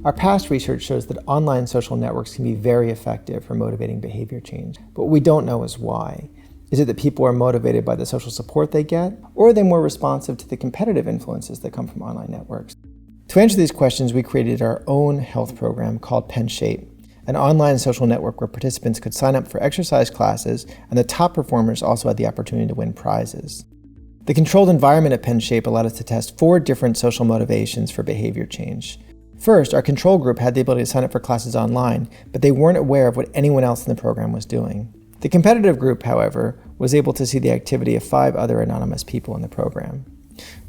Our past research shows that online social networks can be very effective for motivating behavior change, but what we don't know is why. Is it that people are motivated by the social support they get, or are they more responsive to the competitive influences that come from online networks? To answer these questions, we created our own health program called PenShape, an online social network where participants could sign up for exercise classes, and the top performers also had the opportunity to win prizes. The controlled environment at PenShape allowed us to test 4 different social motivations for behavior change. First, our control group had the ability to sign up for classes online, but they weren't aware of what anyone else in the program was doing. The competitive group, however, was able to see the activity of 5 other anonymous people in the program.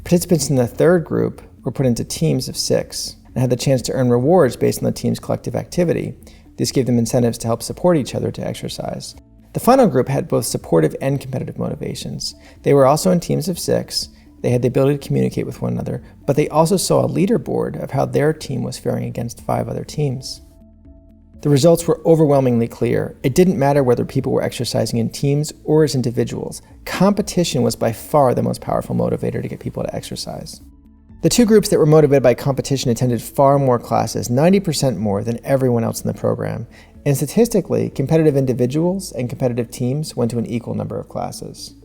Participants in the third group were put into teams of 6 and had the chance to earn rewards based on the team's collective activity. This gave them incentives to help support each other to exercise. The final group had both supportive and competitive motivations. They were also in teams of 6. They had the ability to communicate with one another, but they also saw a leaderboard of how their team was faring against 5 other teams. The results were overwhelmingly clear. It didn't matter whether people were exercising in teams or as individuals. Competition was by far the most powerful motivator to get people to exercise. The 2 groups that were motivated by competition attended far more classes, 90% more than everyone else in the program. And statistically, competitive individuals and competitive teams went to an equal number of classes.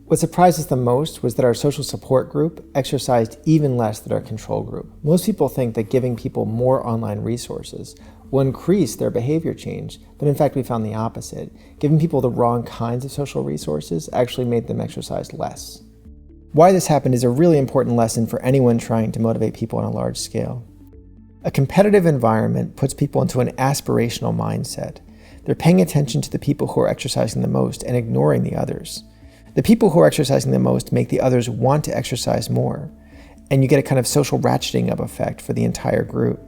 What surprised us the most was that our social support group exercised even less than our control group. Most people think that giving people more online resources will increase their behavior change, but in fact we found the opposite. Giving people the wrong kinds of social resources actually made them exercise less. Why this happened is a really important lesson for anyone trying to motivate people on a large scale. A competitive environment puts people into an aspirational mindset. They're paying attention to the people who are exercising the most and ignoring the others. The people who are exercising the most make the others want to exercise more, and you get a kind of social ratcheting up effect for the entire group.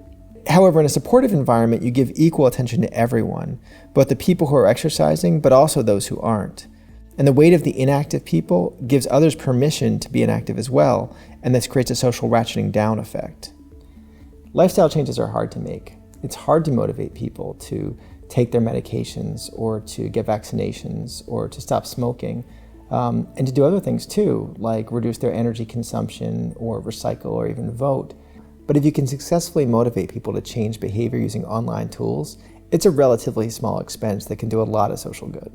However, in a supportive environment, you give equal attention to everyone, both the people who are exercising, but also those who aren't. And the weight of the inactive people gives others permission to be inactive as well, and this creates a social ratcheting down effect. Lifestyle changes are hard to make. It's hard to motivate people to take their medications or to get vaccinations or to stop smoking, and to do other things too, like reduce their energy consumption or recycle or even vote. But if you can successfully motivate people to change behavior using online tools, it's a relatively small expense that can do a lot of social good.